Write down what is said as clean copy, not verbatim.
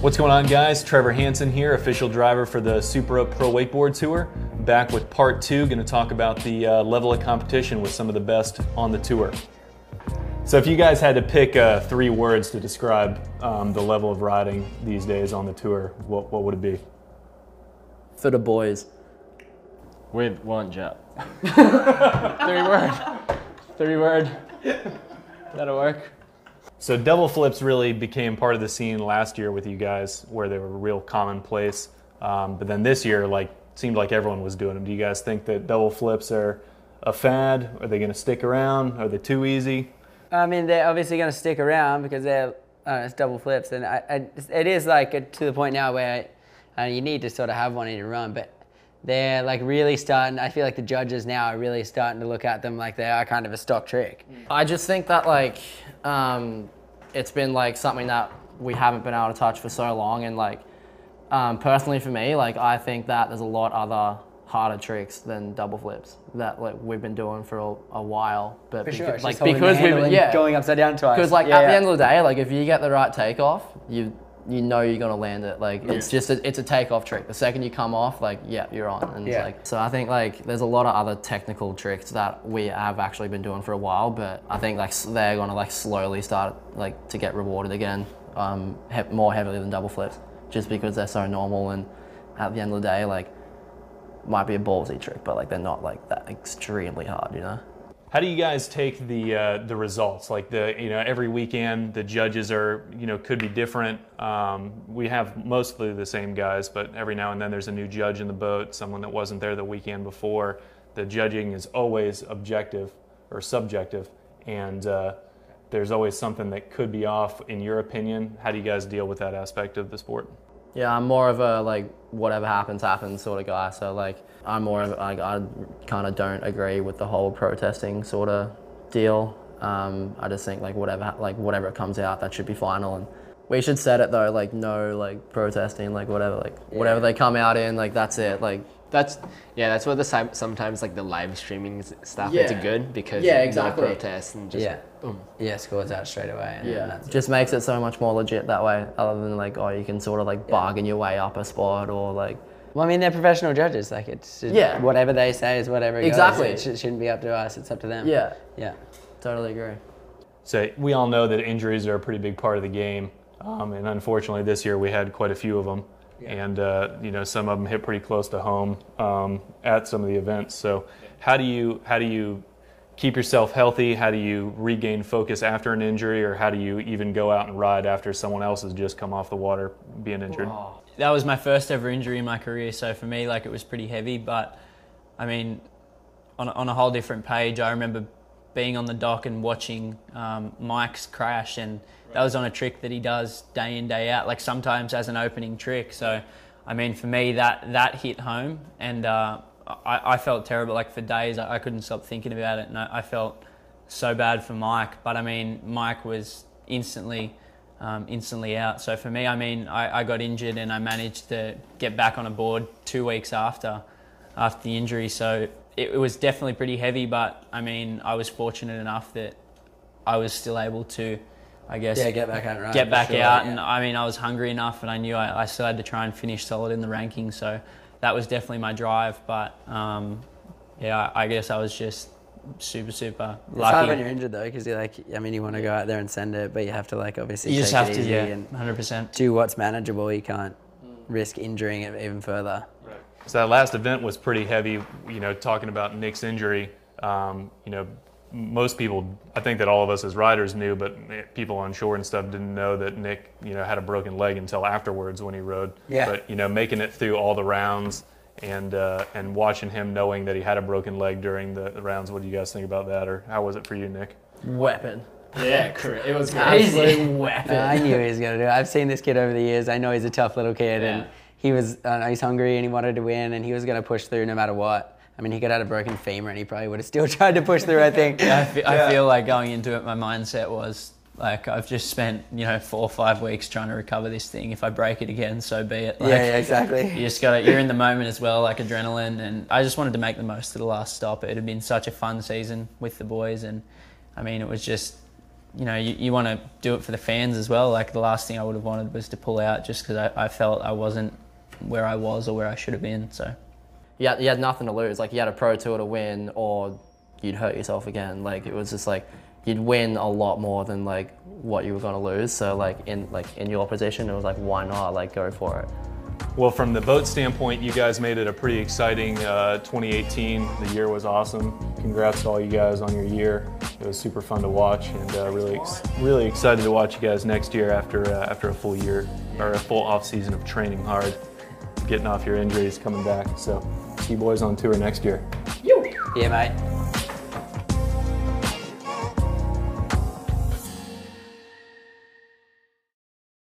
What's going on, guys? Trevor Hansen here, official driver for the Supra Pro Wakeboard Tour. Back with part 2, going to talk about the level of competition with some of the best on the tour. So if you guys had to pick 3 words to describe the level of riding these days on the tour, what would it be? For the boys. With one job. 3 word. That'll work. So double flips really became part of the scene last year with you guys, where they were real commonplace. But then this year, seemed like everyone was doing them. Do you guys think that double flips are a fad? Are they going to stick around? Are they too easy? I mean, they're obviously going to stick around because it's double flips, and it is to the point now where you need to sort of have one in your run, but they're really starting. I feel like the judges now are really starting to look at them like they are kind of a stock trick. I just think that it's been something that we haven't been able to touch for so long, and personally for me, I think that there's a lot other harder tricks than double flips that we've been doing for a while. But For sure, because we've been going upside down twice. Because at the end of the day, if you get the right takeoff, you know you're gonna land it. It's just it's a takeoff trick. The second you come off, you're on. And so I think there's a lot of other technical tricks that we have actually been doing for a while, but I think they're gonna slowly start to get rewarded again, more heavily than double flips, just because they're so normal. And at the end of the day, might be a ballsy trick, but they're not that extremely hard, you know. How do you guys take the results? Every weekend the judges are could be different. We have mostly the same guys, but every now and then there's a new judge in the boat, someone that wasn't there the weekend before. The judging is always objective or subjective, and there's always something that could be off in your opinion. How do you guys deal with that aspect of the sport? Yeah, I'm more of a whatever happens sort of guy. So I'm more of I kind of don't agree with the whole protesting sort of deal. I just think whatever comes out, that should be final, and we should set it though no protesting, whatever they come out in, that's it. That's where sometimes the live streaming stuff is good, because exactly. no protests and just boom. Scores out straight away. And just makes it so much more legit that way, other than you can sort of bargain your way up a spot, or Well, I mean, they're professional judges. Whatever they say is whatever goes. Exactly. It shouldn't be up to us. It's up to them. Yeah. Totally agree. So we all know that injuries are a pretty big part of the game, and unfortunately this year we had quite a few of them. And some of them hit pretty close to home at some of the events. So how do you keep yourself healthy? How do you regain focus after an injury, or how do you even go out and ride after someone else has just come off the water being injured? Oh. That was my first ever injury in my career, so for me it was pretty heavy. But I mean, on a whole different page, I remember being on the dock and watching Mike's crash, and that was on a trick that he does day in, day out, sometimes as an opening trick. So, I mean, for me, that hit home, and I felt terrible. For days, I couldn't stop thinking about it, and I felt so bad for Mike. But I mean, Mike was instantly out. So for me, I mean, I got injured, and I managed to get back on a board 2 weeks after the injury. So it was definitely pretty heavy, but I mean, I was fortunate enough that I was still able to, I guess, get back out, right? Get back out, and I mean, I was hungry enough, and I knew I still had to try and finish solid in the rankings. So that was definitely my drive. But I guess I was just super lucky. It's hard when you're injured though, because you're you want to go out there and send it, but you have to obviously you take just have it to, easy and 100%. do what's manageable. You can't risk injuring it even further. Right. So that last event was pretty heavy. Talking about Nick's injury. Most people, I think that all of us as riders knew, but people on shore and stuff didn't know that Nick, had a broken leg until afterwards when he rode. Yeah. But making it through all the rounds and watching him knowing that he had a broken leg during the rounds. What do you guys think about that, or how was it for you, Nick? Weapon. Yeah, correct. It was Crazy. absolute Weapon. I knew he was going to do it. I've seen this kid over the years. I know he's a tough little kid, and he's hungry and he wanted to win, and he was going to push through no matter what. I mean, he could have had a broken femur and he probably would have still tried to push through, I think. I feel like going into it, my mindset was I've just spent 4 or 5 weeks trying to recover this thing. If I break it again, so be it. Exactly. You're in the moment as well, adrenaline, and I just wanted to make the most of the last stop. It had been such a fun season with the boys, and I mean, it was just you know, you want to do it for the fans as well. Like the last thing I would have wanted was to pull out just because I felt I wasn't where I was or where I should have been. So you had nothing to lose. Like you had a pro tour to win, or you'd hurt yourself again. Like it was just like you'd win a lot more than like what you were gonna lose. So like in your position, it was like, why not? Like go for it. Well, from the boat standpoint, you guys made it a pretty exciting 2018. The year was awesome. Congrats to all you guys on your year. It was super fun to watch, and really excited to watch you guys next year after a full year or a full off season of training hard, getting off your injuries, coming back. So see you boys on tour next year. Yeah, mate.